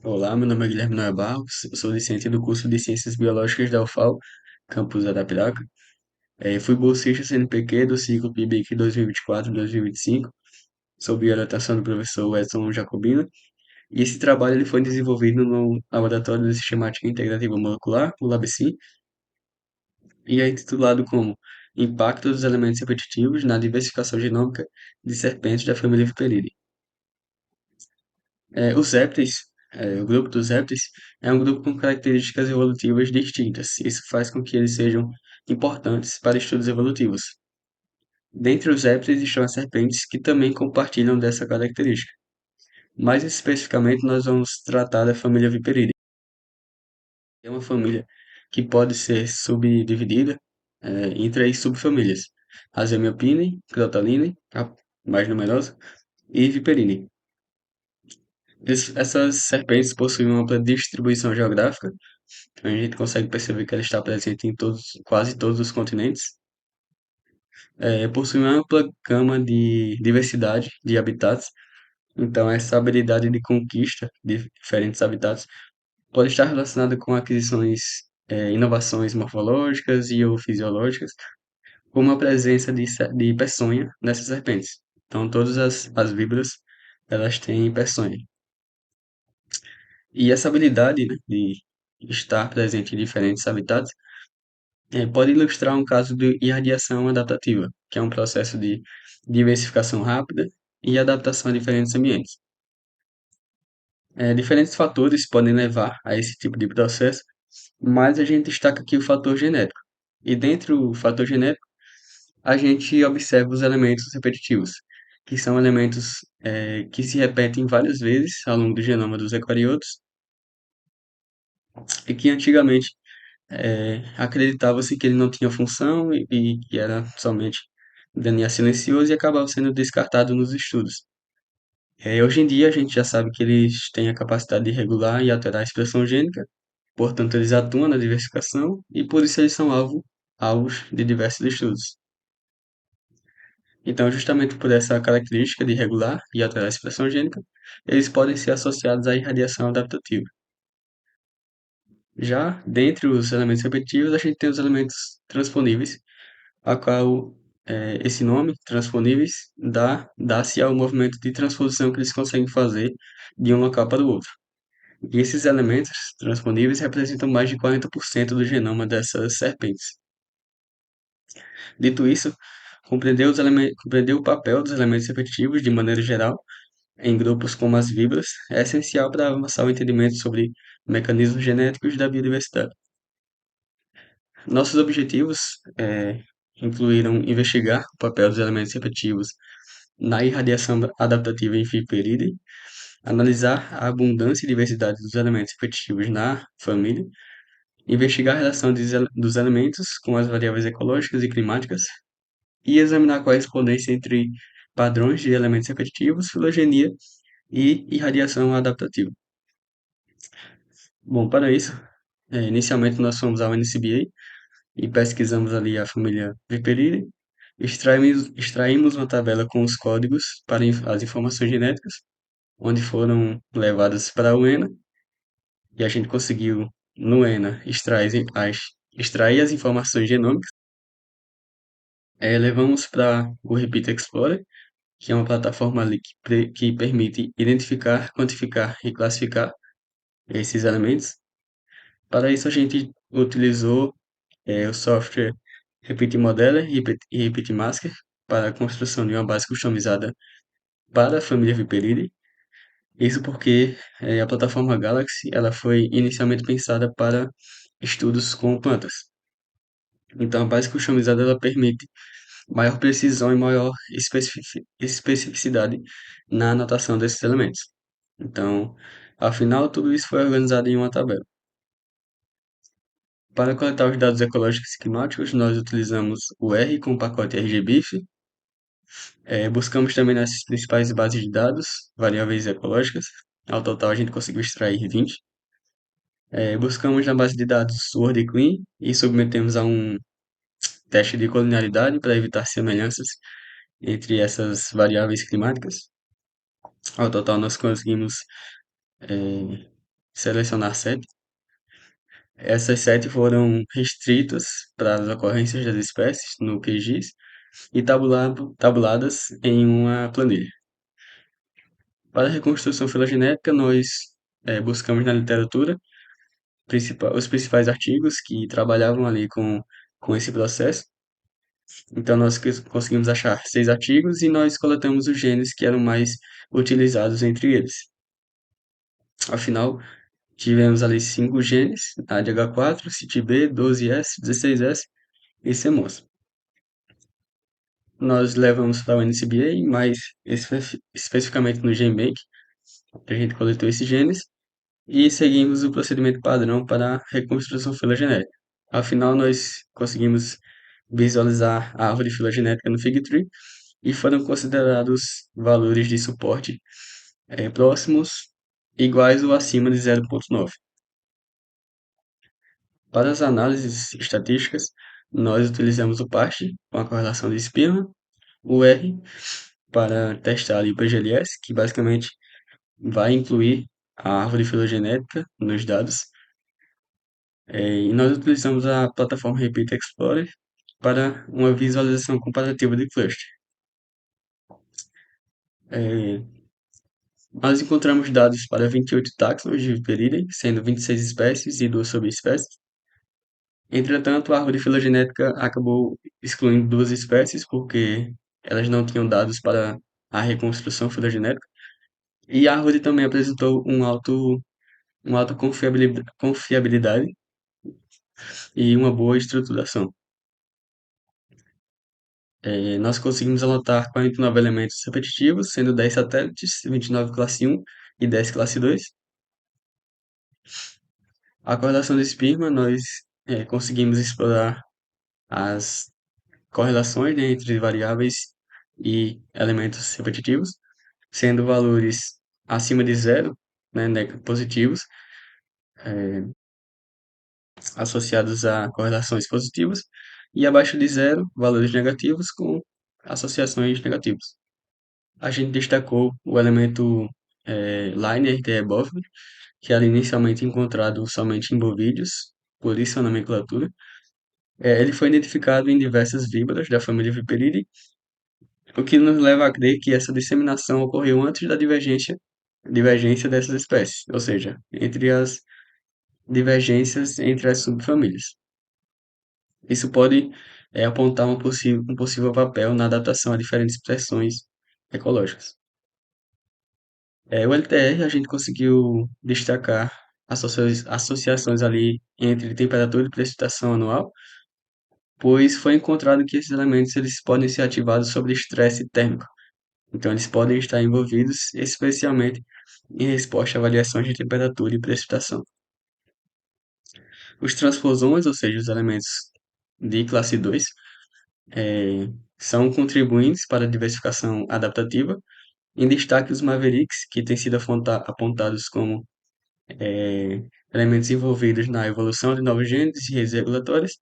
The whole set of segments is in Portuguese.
Olá, meu nome é Guilherme Noia Barros, eu sou discente do curso de Ciências Biológicas da UFAL, campus Arapiraca. Fui bolsista CNPq do ciclo PIBIC 2024-2025, sob a orientação do professor Edson Jacobina, e esse trabalho ele foi desenvolvido no Laboratório de Sistemática Integrativa Molecular, o LabSim, e é intitulado como Impacto dos Elementos Repetitivos na Diversificação Genômica de Serpentes da família Viperidae. Os répteis, o grupo dos répteis, é um grupo com características evolutivas distintas. Isso faz com que eles sejam importantes para estudos evolutivos. Dentre os répteis estão as serpentes, que também compartilham dessa característica. Mais especificamente, nós vamos tratar da família Viperidae. É uma família que pode ser subdividida em três subfamílias: as Hemiopine, Crotalinae, a mais numerosa, e Viperidae. Essas serpentes possuem uma ampla distribuição geográfica. A gente consegue perceber que ela está presente em quase todos os continentes. Possui uma ampla gama de diversidade de habitats. Então, essa habilidade de conquista de diferentes habitats pode estar relacionada com aquisições, inovações morfológicas e ou fisiológicas, como a presença de peçonha nessas serpentes. Então, todas as víboras, elas têm peçonha. E essa habilidade, né, de estar presente em diferentes habitats pode ilustrar um caso de irradiação adaptativa, que é um processo de diversificação rápida e adaptação a diferentes ambientes. Diferentes fatores podem levar a esse tipo de processo, mas a gente destaca aqui o fator genético. E dentro do fator genético, a gente observa os elementos repetitivos, que são elementos que se repetem várias vezes ao longo do genoma dos eucariotos e que antigamente acreditava-se que ele não tinha função e que era somente DNA silencioso e acabava sendo descartado nos estudos. Hoje em dia a gente já sabe que eles têm a capacidade de regular e alterar a expressão gênica, portanto eles atuam na diversificação e por isso eles são alvos de diversos estudos. Então, justamente por essa característica de regular e alterar a expressão gênica, eles podem ser associados à irradiação adaptativa. Já dentre os elementos repetitivos, a gente tem os elementos transponíveis, a qual esse nome, transponíveis, dá-se ao movimento de transposição que eles conseguem fazer de um local para o outro. E esses elementos transponíveis representam mais de 40% do genoma dessas serpentes. Dito isso, compreender o papel dos elementos repetitivos de maneira geral em grupos como as víboras é essencial para avançar o entendimento sobre mecanismos genéticos da biodiversidade. Nossos objetivos incluíram investigar o papel dos elementos repetitivos na irradiação adaptativa em Viperidae, analisar a abundância e diversidade dos elementos repetitivos na família, investigar a relação dos elementos com as variáveis ecológicas e climáticas e examinar a correspondência entre padrões de elementos repetitivos, filogenia e irradiação adaptativa. Bom, para isso, inicialmente nós fomos ao NCBA e pesquisamos ali a família Viperidae. Extraímos uma tabela com os códigos para as informações genéticas, onde foram levadas para o ENA, e a gente conseguiu, no ENA, extrair as informações genômicas. Levamos para o Repeat Explorer, que é uma plataforma ali que permite identificar, quantificar e classificar esses elementos. Para isso, a gente utilizou o software Repeat Modeler e Repeat Masker para a construção de uma base customizada para a família Viperidae. Isso porque a plataforma Galaxy ela foi inicialmente pensada para estudos com plantas. Então, a base customizada ela permite maior precisão e maior especificidade na anotação desses elementos. Então, afinal, tudo isso foi organizado em uma tabela. Para coletar os dados ecológicos e climáticos, nós utilizamos o R com o pacote RGBIF. Buscamos também nas principais bases de dados, variáveis ecológicas. Ao total, a gente conseguiu extrair 20. Buscamos na base de dados Word e Clean e submetemos a um teste de colonialidade para evitar semelhanças entre essas variáveis climáticas. Ao total, nós conseguimos selecionar sete. Essas sete foram restritas para as ocorrências das espécies no QGIS e tabuladas em uma planilha. Para a reconstrução filogenética, nós buscamos na literatura os principais artigos que trabalhavam ali com esse processo. Então, nós conseguimos achar 6 artigos e nós coletamos os genes que eram mais utilizados entre eles. Afinal, tivemos ali 5 genes: ADH4, CITB, 12S, 16S e CMOS. Nós levamos para o NCBA, mais especificamente no GenBank, a gente coletou esses genes e seguimos o procedimento padrão para a reconstrução filogenética. Afinal, nós conseguimos visualizar a árvore filogenética no Figtree e foram considerados valores de suporte próximos, iguais ou acima de 0,9. Para as análises estatísticas, nós utilizamos o PAST com a correlação de Spearman, o R para testar ali o PGLS, que basicamente vai incluir a árvore filogenética nos dados. E nós utilizamos a plataforma Repeat Explorer para uma visualização comparativa de cluster. É, Nós encontramos dados para 28 táxons de Viperidae, sendo 26 espécies e 2 subespécies. Entretanto, a árvore filogenética acabou excluindo 2 espécies porque elas não tinham dados para a reconstrução filogenética. E a árvore também apresentou uma alta confiabilidade e uma boa estruturação. Nós conseguimos anotar 49 elementos repetitivos, sendo 10 satélites, 29 classe 1 e 10 classe 2. A correlação de Spearman, nós conseguimos explorar as correlações, né, entre variáveis e elementos repetitivos, sendo valores acima de zero, né, positivos, associados a correlações positivas, e abaixo de zero, valores negativos com associações negativas. A gente destacou o elemento Line RTE Bovine, que era inicialmente encontrado somente em bovídeos, por isso a nomenclatura. Ele foi identificado em diversas víboras da família Viperidae, o que nos leva a crer que essa disseminação ocorreu antes da divergência dessas espécies, ou seja, entre as divergências entre as subfamílias. Isso pode apontar um possível papel na adaptação a diferentes pressões ecológicas. O LTR a gente conseguiu destacar associações ali entre temperatura e precipitação anual, pois foi encontrado que esses elementos eles podem ser ativados sob estresse térmico. Então, eles podem estar envolvidos especialmente em resposta a variações de temperatura e precipitação. Os transposons, ou seja, os elementos de classe 2, são contribuintes para a diversificação adaptativa, em destaque os Mavericks, que têm sido apontados como elementos envolvidos na evolução de novos genes e redes regulatórias,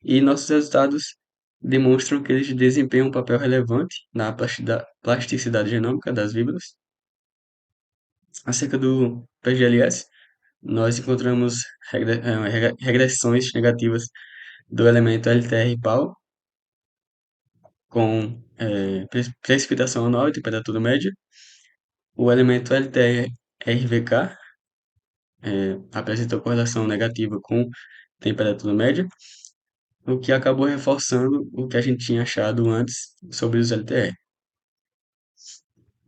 e nossos resultados demonstram que eles desempenham um papel relevante na plasticidade genômica das víboras. Acerca do PGLS, nós encontramos regressões negativas do elemento LTR-PAU com precipitação anual e temperatura média. O elemento LTR-RVK apresentou correlação negativa com temperatura média, o que acabou reforçando o que a gente tinha achado antes sobre os LTR.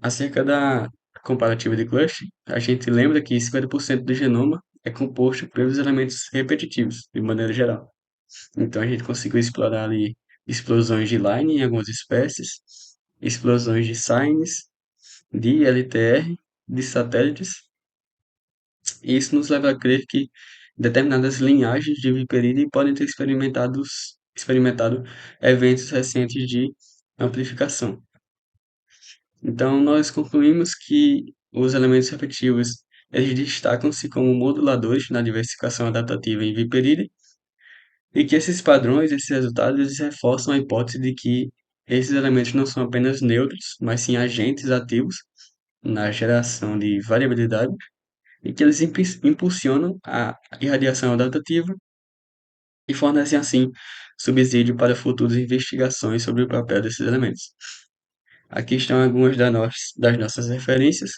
Acerca da comparativa de cluster, a gente lembra que 50% do genoma é composto pelos elementos repetitivos, de maneira geral. Então, a gente conseguiu explorar ali explosões de line em algumas espécies, explosões de sines, de LTR, de satélites. E isso nos leva a crer que determinadas linhagens de Viperidae podem ter experimentado eventos recentes de amplificação. Então, nós concluímos que os elementos repetitivos eles destacam-se como moduladores na diversificação adaptativa em Viperidae e que esses padrões, esses resultados, eles reforçam a hipótese de que esses elementos não são apenas neutros, mas sim agentes ativos na geração de variabilidade e que eles impulsionam a irradiação adaptativa e fornecem, assim, subsídio para futuras investigações sobre o papel desses elementos. Aqui estão algumas das nossas referências,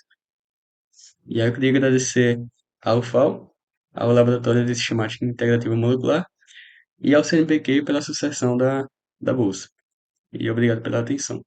e aí eu queria agradecer ao FAO, ao Laboratório de Sistemática Integrativa Molecular, e ao CNPq pela sucessão da bolsa. E obrigado pela atenção.